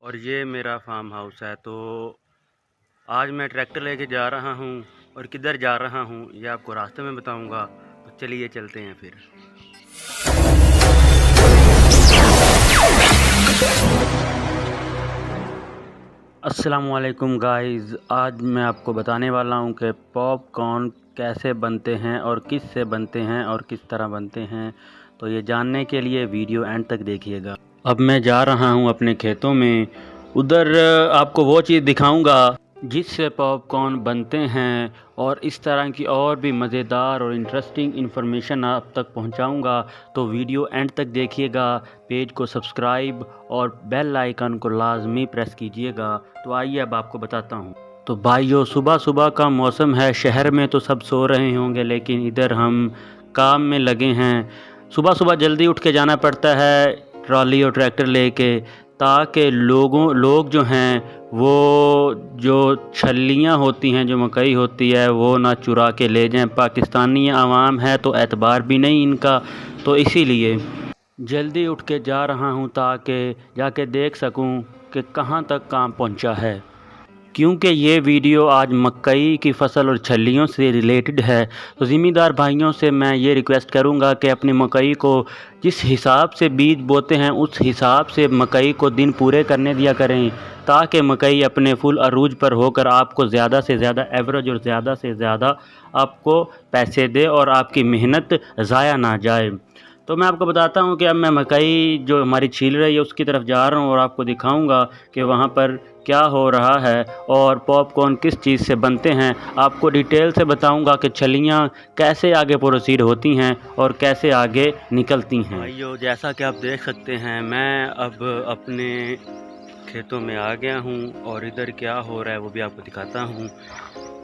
और ये मेरा फार्म हाउस है। तो आज मैं ट्रैक्टर लेके जा रहा हूँ और किधर जा रहा हूँ ये आपको रास्ते में बताऊँगा। तो चलिए चलते हैं फिर। अस्सलामुअलैकुम गाइज़, आज मैं आपको बताने वाला हूँ कि पॉपकॉर्न कैसे बनते हैं और किस से बनते हैं और किस तरह बनते हैं। तो ये जानने के लिए वीडियो एंड तक देखिएगा। अब मैं जा रहा हूँ अपने खेतों में, उधर आपको वो चीज़ दिखाऊंगा जिससे पॉपकॉर्न बनते हैं और इस तरह की और भी मज़ेदार और इंटरेस्टिंग इन्फॉर्मेशन आप तक पहुंचाऊंगा। तो वीडियो एंड तक देखिएगा, पेज को सब्सक्राइब और बेल आइकन को लाजमी प्रेस कीजिएगा। तो आइए अब आपको बताता हूं। तो भाइयों, सुबह सुबह का मौसम है, शहर में तो सब सो रहे होंगे लेकिन इधर हम काम में लगे हैं। सुबह सुबह जल्दी उठ के जाना पड़ता है ट्रॉली और ट्रैक्टर लेके, ताकि लोग जो हैं वो जो छल्लियाँ होती हैं, जो मकई होती है, वो ना चुरा के ले जाएं। पाकिस्तानी आवाम है तो एतबार भी नहीं इनका, तो इसीलिए जल्दी उठ के जा रहा हूँ ताकि जाके देख सकूँ कि कहाँ तक काम पहुँचा है। क्योंकि ये वीडियो आज मकई की फसल और छल्लियों से रिलेटेड है, तो ज़िम्मेदार भाइयों से मैं ये रिक्वेस्ट करूंगा कि अपनी मकई को जिस हिसाब से बीज बोते हैं उस हिसाब से मकई को दिन पूरे करने दिया करें, ताकि मकई अपने फुल अरूज पर होकर आपको ज़्यादा से ज़्यादा एवरेज और ज़्यादा से ज़्यादा आपको पैसे दे और आपकी मेहनत ज़ाया ना जाए। तो मैं आपको बताता हूँ कि अब मैं मकई जो हमारी छील रही है उसकी तरफ जा रहा हूँ और आपको दिखाऊंगा कि वहाँ पर क्या हो रहा है और पॉपकॉर्न किस चीज़ से बनते हैं। आपको डिटेल से बताऊंगा कि छलियाँ कैसे आगे प्रोसीड होती हैं और कैसे आगे निकलती हैं। भाइयों, जैसा कि आप देख सकते हैं, मैं अब अपने खेतों में आ गया हूँ और इधर क्या हो रहा है वो भी आपको दिखाता हूँ।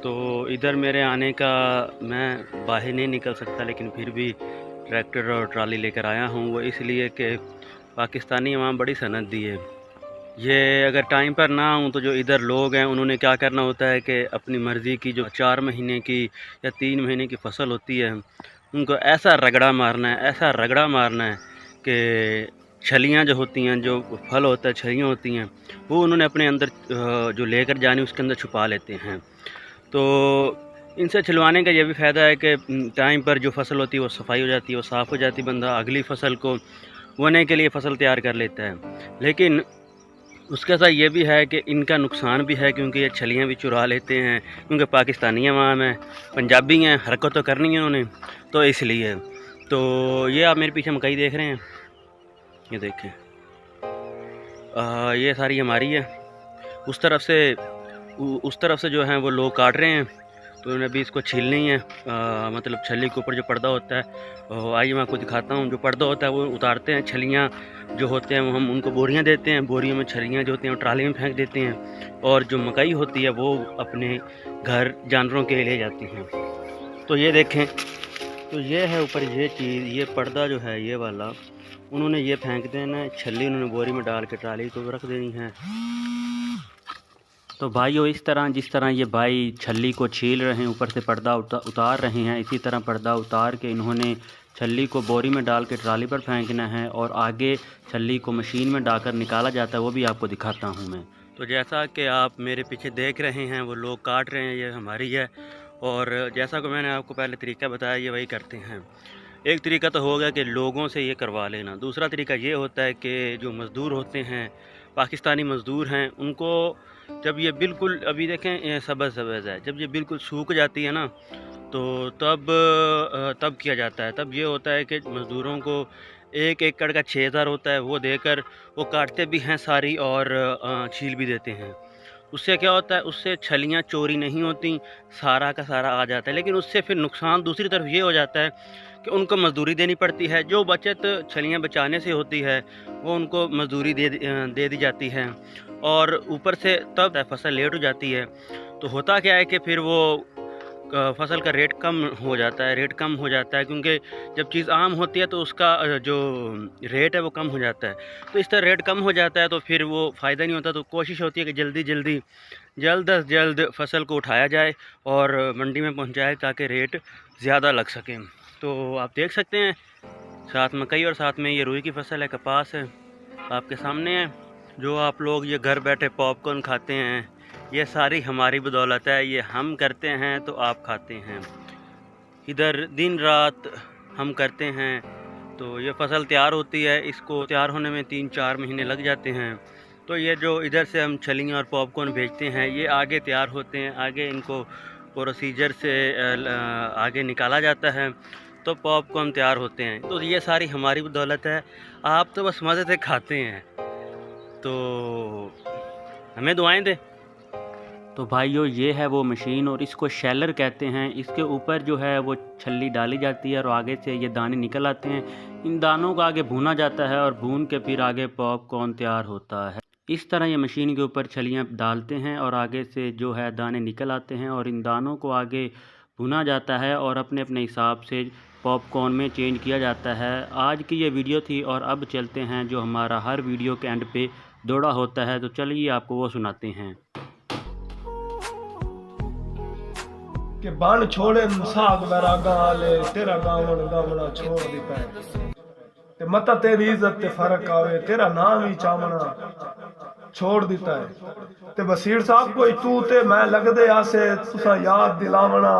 तो इधर मेरे आने का मैं बाहर नहीं निकल सकता, लेकिन फिर भी ट्रैक्टर और ट्राली लेकर आया हूँ। वो इसलिए कि पाकिस्तानी अवाम बड़ी सनत दी है। ये अगर टाइम पर ना आऊँ तो जो इधर लोग हैं उन्होंने क्या करना होता है कि अपनी मर्ज़ी की जो 4 महीने की या 3 महीने की फसल होती है उनको ऐसा रगड़ा मारना है, ऐसा रगड़ा मारना है कि छलियाँ जो होती हैं, जो फल होता है, छलियाँ होती हैं, वो उन्होंने अपने अंदर जो लेकर जानी उसके अंदर छुपा लेते हैं। तो इनसे छिलवाने का ये भी फ़ायदा है कि टाइम पर जो फसल होती है वो सफाई हो जाती है, वो साफ़ हो जाती है, बंदा अगली फसल को बोने के लिए फसल तैयार कर लेता है। लेकिन उसके साथ ये भी है कि इनका नुकसान भी है, क्योंकि ये छलियाँ भी चुरा लेते हैं, क्योंकि पाकिस्तानी अवाम है, पंजाबी हैं, हरकत तो करनी है उन्हें, तो इसलिए। तो ये आप मेरे पीछे मकई देख रहे हैं, ये देखें, ये सारी हमारी है। उस तरफ से जो हैं वो लोग काट रहे हैं, तो उन्होंने अभी इसको छीलनी है। मतलब छली के ऊपर जो पर्दा होता है, आइए मैं आपको दिखाता हूँ। जो पर्दा होता है वो उतारते हैं, छलियाँ जो होते हैं वो हम उनको बोरियाँ देते हैं, बोरियों में छलियाँ जो होती हैं वो ट्राली में फेंक देते हैं, और जो मकई होती है वो अपने घर जानवरों के लिए ले जाती हैं। तो ये देखें, तो ये है ऊपर ये चीज़, ये पर्दा जो है ये वाला, उन्होंने ये फेंक देना है, छली उन्होंने बोरी में डाल के ट्राली को रख देनी है। तो भाइयों, इस तरह जिस तरह ये भाई छल्ली को छील रहे हैं, ऊपर से पर्दा उतार रहे हैं, इसी तरह पर्दा उतार के इन्होंने छल्ली को बोरी में डाल के ट्राली पर फेंकना है और आगे छल्ली को मशीन में डालकर निकाला जाता है, वो भी आपको दिखाता हूँ मैं। तो जैसा कि आप मेरे पीछे देख रहे हैं, वो लोग काट रहे हैं, ये हमारी है। और जैसा कि मैंने आपको पहले तरीका बताया, ये वही करते हैं। एक तरीका तो हो गया कि लोगों से ये करवा लेना। दूसरा तरीका ये होता है कि जो मज़दूर होते हैं, पाकिस्तानी मज़दूर हैं, उनको जब ये बिल्कुल, अभी देखें सब्ज़ सब्ज़ है, जब ये बिल्कुल सूख जाती है ना, तो तब किया जाता है। तब ये होता है कि मज़दूरों को 1 एकड़ का 6000 होता है, वो देकर वो काटते भी हैं सारी और छील भी देते हैं। उससे क्या होता है, उससे छलियाँ चोरी नहीं होती, सारा का सारा आ जाता है। लेकिन उससे फिर नुकसान दूसरी तरफ ये हो जाता है कि उनको मज़दूरी देनी पड़ती है। जो बचत छलियाँ बचाने से होती है वो उनको मज़दूरी दे दी जाती है, और ऊपर से तब फसल लेट हो जाती है। तो होता क्या है कि फिर वो फसल का रेट कम हो जाता है, क्योंकि जब चीज़ आम होती है तो उसका जो रेट है वो कम हो जाता है। तो इस तरह रेट कम हो जाता है तो फिर वो फ़ायदा नहीं होता। तो कोशिश होती है कि जल्द अज़ जल्द फसल को उठाया जाए और मंडी में पहुंचाए, ताकि रेट ज़्यादा लग सके। तो आप देख सकते हैं, साथ मकई और साथ में ये रुई की फसल है, कपास है, आपके सामने है। जो आप लोग ये घर बैठे पॉपकॉर्न खाते हैं, ये सारी हमारी बदौलत है। ये हम करते हैं तो आप खाते हैं। इधर दिन रात हम करते हैं तो ये फसल तैयार होती है। इसको तैयार होने में 3-4 महीने लग जाते हैं। तो ये जो इधर से हम छलियाँ और पॉपकॉर्न भेजते हैं, ये आगे तैयार होते हैं। आगे इनको प्रोसीजर से आगे निकाला जाता है तो पॉपकॉर्न तैयार होते हैं। तो ये सारी हमारी बदौलत है। आप तो बस मज़े से खाते हैं, तो हमें दुआएं दें। तो भाइयों, ये है वो मशीन और इसको शैलर कहते हैं। इसके ऊपर जो है वो छल्ली डाली जाती है और आगे से ये दाने निकल आते हैं। इन दानों को आगे भूना जाता है और भून के फिर आगे पॉपकॉर्न तैयार होता है। इस तरह ये मशीन के ऊपर छलियाँ डालते हैं और आगे से जो है दाने निकल आते हैं और इन दानों को आगे भुना जाता है और अपने अपने हिसाब से पॉपकॉर्न में चेंज किया जाता है। आज की ये वीडियो थी और अब चलते हैं जो हमारा हर वीडियो के एंड पे दौड़ा होता है, तो चलिए आपको वो सुनाते हैं। कि बन छोड़े साग मेरा गाले तेरा गावन गावना छोड़ दिता है ते मता तेरी इज्जत ते फर्क आवे तेरा नाम ही चामना छोड़ दिता है। ते बसीर साहब कोई तू ते मैं लगदे आसे तुसा याद दिलावना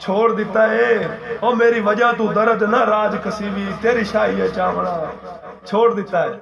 छोड़ दिता है। ओ मेरी वजह तू दर्द ना राज कसीवी तेरी शाही चावना छोड़ दिता है।